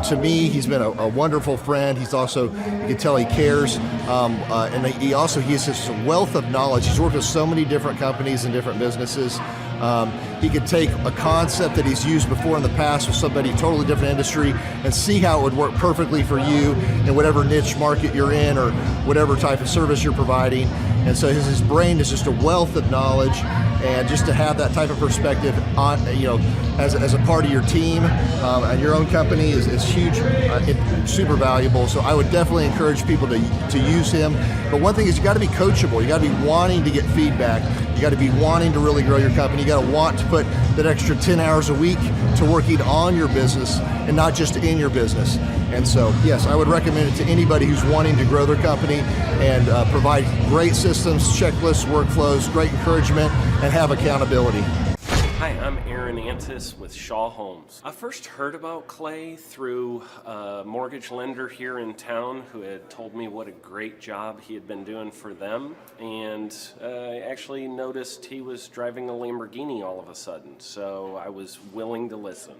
To me, he's been a wonderful friend. He's also, you can tell he cares, and he has this wealth of knowledge. He's worked with so many different companies and different businesses. He could take a concept that he's used before in the past with somebody totally different industry and see how it would work perfectly for you in whatever niche market you're in or whatever type of service you're providing. And so his brain is just a wealth of knowledge, and just to have that type of perspective on, as a part of your team and your own company is huge, super valuable. So I would definitely encourage people to use him. But one thing is, you got to be coachable. You got to be wanting to get feedback. You got to be wanting to really grow your company. You got to want to put that extra 10 hours a week to working on your business and not just in your business. And so, yes, I would recommend it to anybody who's wanting to grow their company and provide great systems, checklists, workflows, great encouragement, and have accountability. Hi, I'm Aaron Antis with Shaw Homes. I first heard about Clay through a mortgage lender here in town who had told me what a great job he had been doing for them, and I actually noticed he was driving a Lamborghini all of a sudden, so I was willing to listen.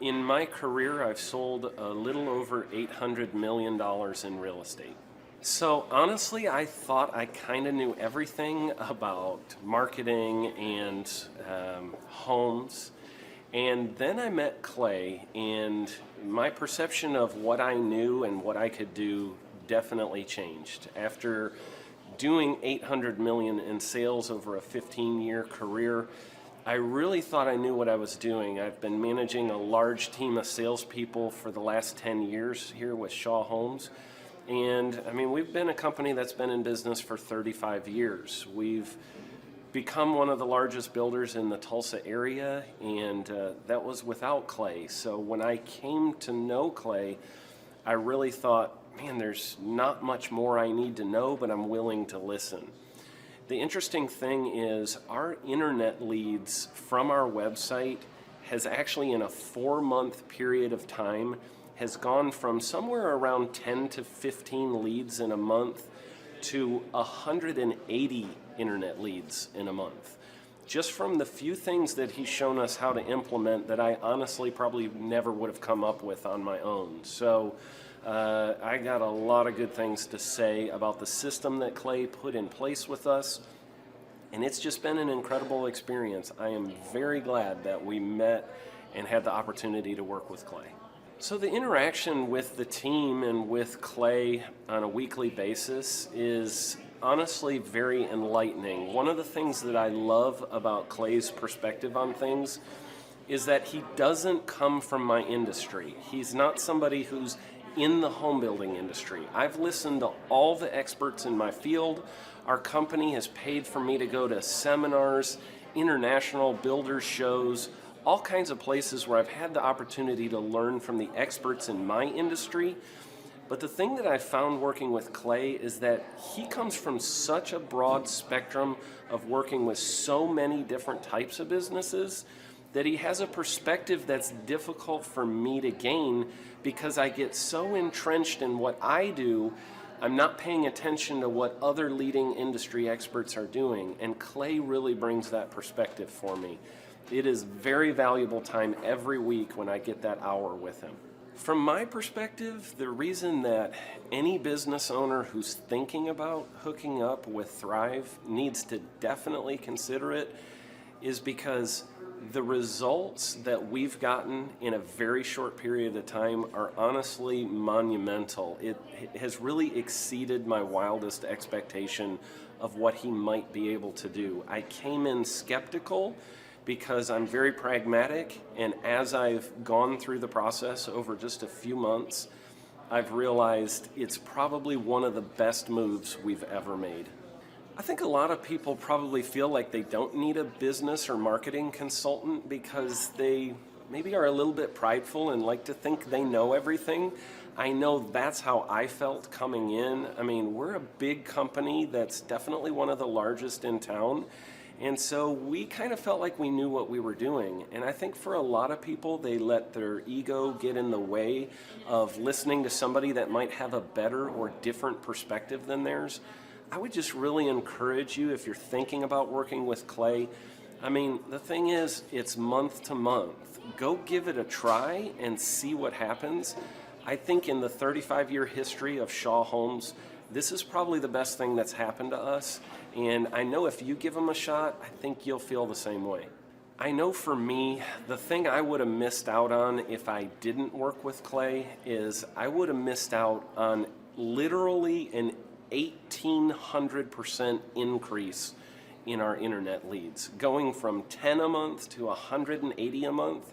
In my career, I've sold a little over $800 million in real estate. So honestly, I thought I kind of knew everything about marketing and homes. And then I met Clay, and my perception of what I knew and what I could do definitely changed. After doing $800 million in sales over a 15-year career, I really thought I knew what I was doing. I've been managing a large team of salespeople for the last 10 years here with Shaw Homes. And I mean, we've been a company that's been in business for 35 years. We've become one of the largest builders in the Tulsa area, and that was without Clay. So when I came to know Clay, I really thought, man, there's not much more I need to know, but I'm willing to listen. The interesting thing is our internet leads from our website has actually, in a 4-month period of time, has gone from somewhere around 10 to 15 leads in a month to 180 internet leads in a month. Just from the few things that he's shown us how to implement that I honestly probably never would have come up with on my own. So I got a lot of good things to say about the system that Clay put in place with us. And it's just been an incredible experience. I am very glad that we met and had the opportunity to work with Clay. So the interaction with the team and with Clay on a weekly basis is honestly very enlightening. One of the things that I love about Clay's perspective on things is that he doesn't come from my industry. He's not somebody who's in the home building industry. I've listened to all the experts in my field. Our company has paid for me to go to seminars, international builder shows, all kinds of places where I've had the opportunity to learn from the experts in my industry. But the thing that I found working with Clay is that he comes from such a broad spectrum of working with so many different types of businesses that he has a perspective that's difficult for me to gain, because I get so entrenched in what I do I'm not paying attention to what other leading industry experts are doing, and Clay really brings that perspective for me. It is very valuable time every week when I get that hour with him. From my perspective, the reason that any business owner who's thinking about hooking up with Thrive needs to definitely consider it is because the results that we've gotten in a very short period of time are honestly monumental. It has really exceeded my wildest expectation of what he might be able to do. I came in skeptical because I'm very pragmatic, and as I've gone through the process over just a few months, I've realized it's probably one of the best moves we've ever made. I think a lot of people probably feel like they don't need a business or marketing consultant because they maybe are a little bit prideful and like to think they know everything. I know that's how I felt coming in. I mean, we're a big company that's definitely one of the largest in town. And so we kind of felt like we knew what we were doing. And I think for a lot of people, they let their ego get in the way of listening to somebody that might have a better or different perspective than theirs. I would just really encourage you, if you're thinking about working with Clay, I mean, the thing is, it's month to month. Go give it a try and see what happens. I think in the 35-year history of Shaw Homes, this is probably the best thing that's happened to us. And I know if you give them a shot, I think you'll feel the same way. I know for me, the thing I would have missed out on if I didn't work with Clay is I would have missed out on literally an 1,800% increase in our internet leads. Going from 10 a month to 180 a month,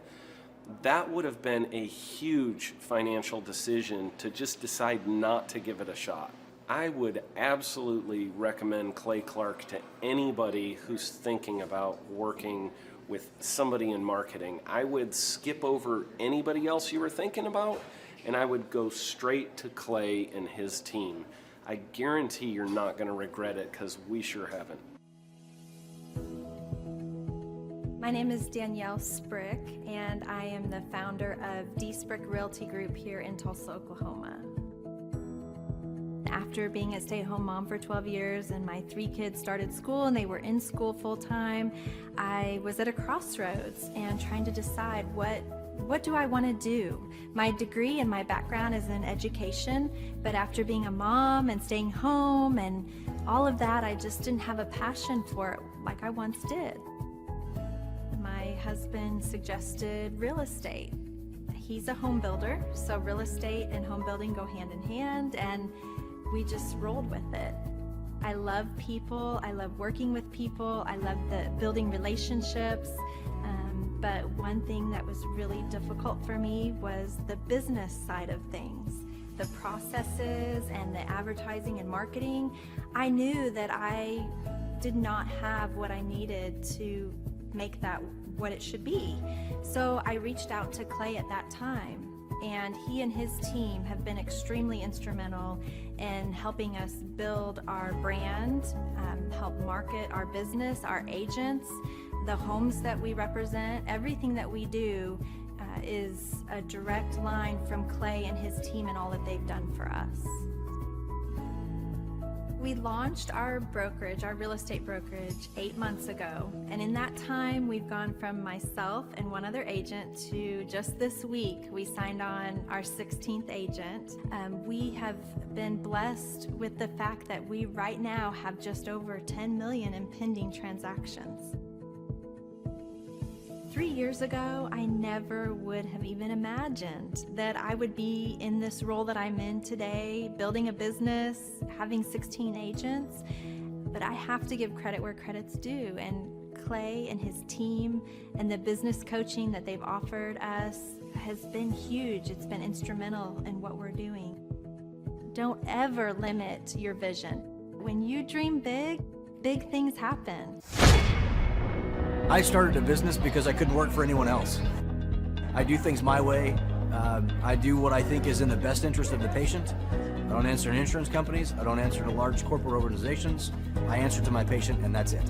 that would have been a huge financial decision to just decide not to give it a shot. I would absolutely recommend Clay Clark to anybody who's thinking about working with somebody in marketing. I would skip over anybody else you were thinking about, and I would go straight to Clay and his team. I guarantee you're not going to regret it, because we sure haven't. My name is Danielle Sprick, and I am the founder of D Sprick Realty Group here in Tulsa, Oklahoma. After being a stay-at-home mom for 12 years and my 3 kids started school and they were in school full-time, I was at a crossroads and trying to decide what do I want to do? My degree and my background is in education, but after being a mom and staying home and all of that, I just didn't have a passion for it like I once did. My husband suggested real estate. He's a home builder, so real estate and home building go hand in hand, and we just rolled with it. I love people, I love working with people, I love building relationships, but one thing that was really difficult for me was the business side of things. The processes and the advertising and marketing. I knew that I did not have what I needed to make that what it should be. So I reached out to Clay at that time, and he and his team have been extremely instrumental in helping us build our brand, help market our business, our agents, the homes that we represent. Everything that we do is a direct line from Clay and his team and all that they've done for us. We launched our brokerage, our real estate brokerage, 8 months ago. And in that time, we've gone from myself and one other agent to just this week, we signed on our 16th agent. We have been blessed with the fact that we right now have just over 10 million in pending transactions. 3 years ago, I never would have even imagined that I would be in this role that I'm in today, building a business, having 16 agents. But I have to give credit where credit's due. And Clay and his team and the business coaching that they've offered us has been huge. It's been instrumental in what we're doing. Don't ever limit your vision. When you dream big, big things happen. I started a business because I couldn't work for anyone else. I do things my way. I do what I think is in the best interest of the patient. I don't answer to insurance companies. I don't answer to large corporate organizations. I answer to my patient, and that's it.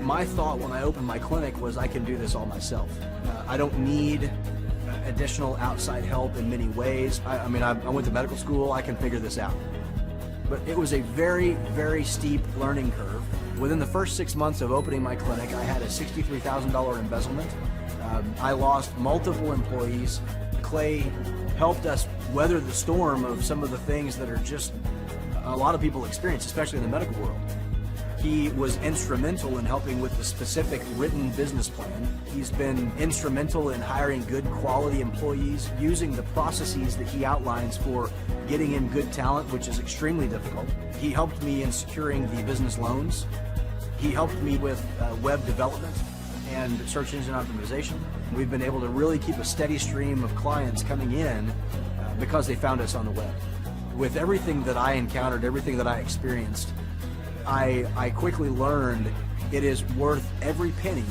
My thought when I opened my clinic was I can do this all myself. I don't need additional outside help in many ways. I mean, I went to medical school, I can figure this out. But it was a very, very steep learning curve. Within the first 6 months of opening my clinic, I had a $63,000 embezzlement. I lost multiple employees. Clay helped us weather the storm of some of the things that are just a lot of people experience, especially in the medical world. He was instrumental in helping with the specific written business plan. He's been instrumental in hiring good quality employees, using the processes that he outlines for getting in good talent, which is extremely difficult. He helped me in securing the business loans. He helped me with web development and search engine optimization. We've been able to really keep a steady stream of clients coming in because they found us on the web. With everything that I encountered, everything that I experienced, I quickly learned it is worth every penny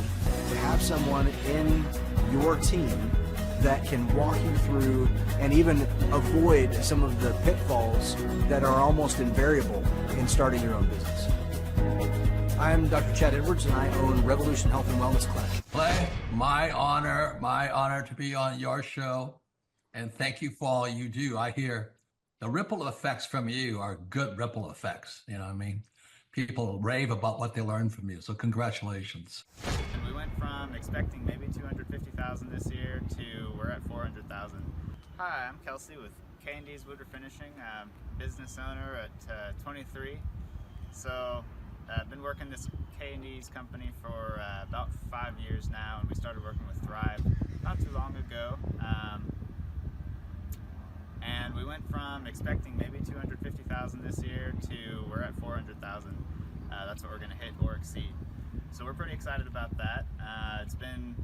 to have someone in your team that can walk you through and even avoid some of the pitfalls that are almost invariable in starting your own business. I'm Dr. Chad Edwards, and I own Revolution Health and Wellness Clinic. Clay, my honor to be on your show, and thank you for all you do. I hear the ripple effects from you are good ripple effects. You know what I mean? People rave about what they learned from you, so congratulations. And we went from expecting maybe 250,000 this year to we're at 400,000. Hi, I'm Kelsey with K&D's Woodruff Finishing, business owner at 23. So I've been working this K&D's company for about 5 years now, and we started working with Thrive not too long ago. And we went from expecting maybe 250,000 this year to we're at 400,000. That's what we're going to hit or exceed. So we're pretty excited about that. It's been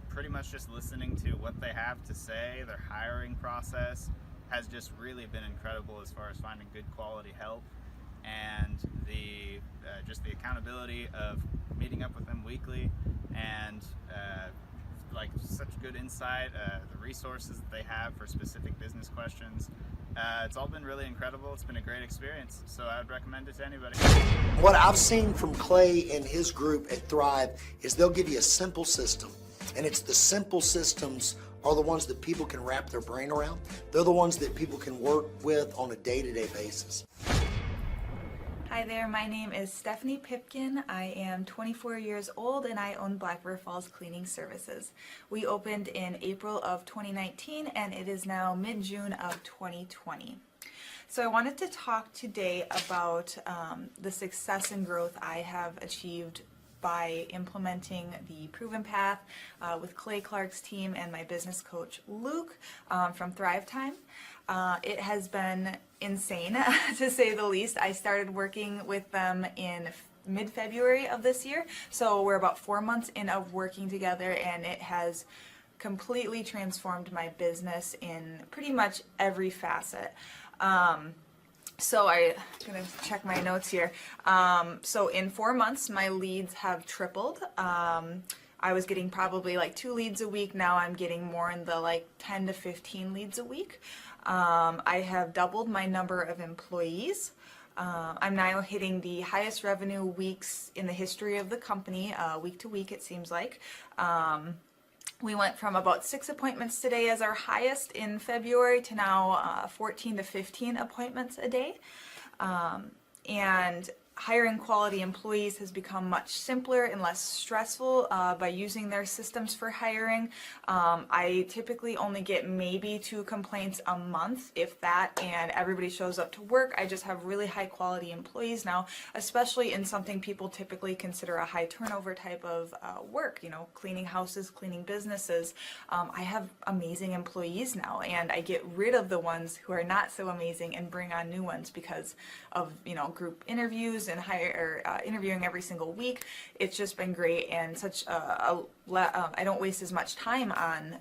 pretty much just listening to what they have to say. Their hiring process has just really been incredible as far as finding good quality help, and the just the accountability of meeting up with them weekly, and like such good insight, the resources that they have for specific business questions. It's all been really incredible. It's been a great experience, so I would recommend it to anybody. What I've seen from Clay and his group at Thrive is they'll give you a simple system, and it's the simple systems are the ones that people can wrap their brain around. They're the ones that people can work with on a day-to-day basis. Hi there, my name is Stephanie Pipkin. I am 24 years old and I own Black River Falls Cleaning Services. We opened in April of 2019 and it is now mid-June of 2020. So I wanted to talk today about the success and growth I have achieved by implementing the Proven Path with Clay Clark's team and my business coach Luke from Thrivetime. It has been insane to say the least. I started working with them in mid-February of this year, so we're about 4 months in of working together, and it has completely transformed my business in pretty much every facet. So I'm gonna check my notes here. So in 4 months, my leads have tripled. I was getting probably like 2 leads a week. Now I'm getting more in the like 10 to 15 leads a week. I have doubled my number of employees. I'm now hitting the highest revenue weeks in the history of the company, week to week it seems like. We went from about 6 appointments today as our highest in February to now 14 to 15 appointments a day. And hiring quality employees has become much simpler and less stressful by using their systems for hiring. I typically only get maybe 2 complaints a month, if that, and everybody shows up to work. I just have really high quality employees now, especially in something people typically consider a high turnover type of work, you know, cleaning houses, cleaning businesses. I have amazing employees now, and I get rid of the ones who are not so amazing and bring on new ones because of, you know, group interviews and interviewing every single week. It's just been great, and such I don't waste as much time on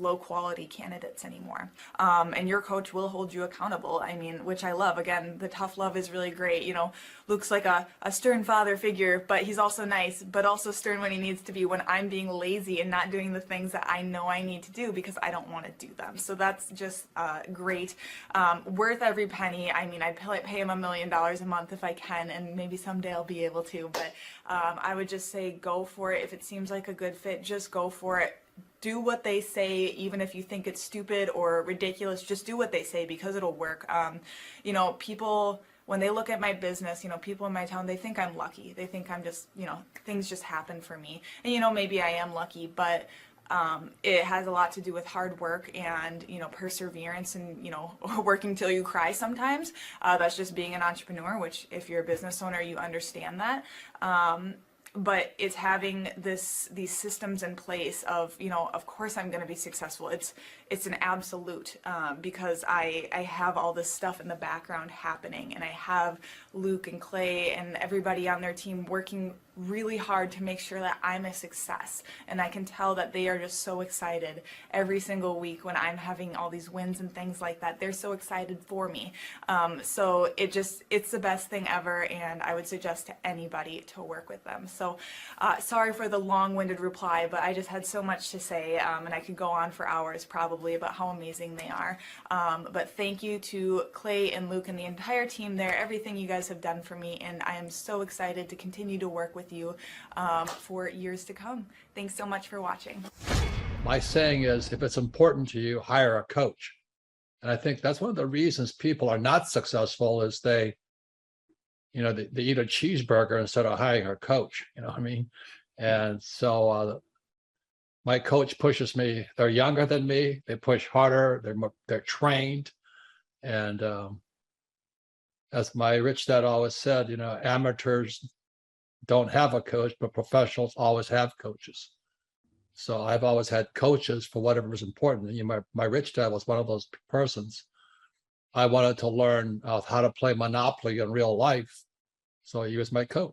low quality candidates anymore. And your coach will hold you accountable. I mean, which I love. Again, the tough love is really great. You know, Luke's like a stern father figure, but he's also nice, but also stern when he needs to be, when I'm being lazy and not doing the things that I know I need to do because I don't want to do them. So that's just great. Worth every penny. I mean, I'd pay him $1 million a month if I can, and maybe someday I'll be able to, but I would just say go for it. If it seems like a good fit, just go for it. do what they say, even if you think it's stupid or ridiculous. Just do what they say because it'll work. You know, people, when they look at my business, you know, people in my town, they think I'm lucky. They think I'm just, you know, things just happen for me. And, you know, maybe I am lucky, but it has a lot to do with hard work and, you know, perseverance and, you know, working till you cry sometimes. That's just being an entrepreneur, which if you're a business owner, you understand that. But it's having these systems in place of, you know, of course I'm going to be successful. It's an absolute, because I have all this stuff in the background happening, and I have Luke and Clay and everybody on their team working really hard to make sure that I'm a success. And I can tell that they are just so excited every single week when I'm having all these wins and things like that. They're so excited for me. So it's the best thing ever, and I would suggest to anybody to work with them. So sorry for the long-winded reply, but I just had so much to say, and I could go on for hours probably about how amazing they are. But thank you to Clay and Luke and the entire team there, everything you guys have done for me, and I am so excited to continue to work with you for years to come. Thanks so much for watching. My saying is, if it's important to you, hire a coach. And I think that's one of the reasons people are not successful is they eat a cheeseburger instead of hiring a coach, you know what I mean? And so my coach pushes me. They're younger than me. They push harder. They're trained. And as my rich dad always said, you know, amateurs don't have a coach, but professionals always have coaches. So I've always had coaches for whatever was important. You know, my rich dad was one of those persons. I wanted to learn how to play Monopoly in real life. So he was my coach.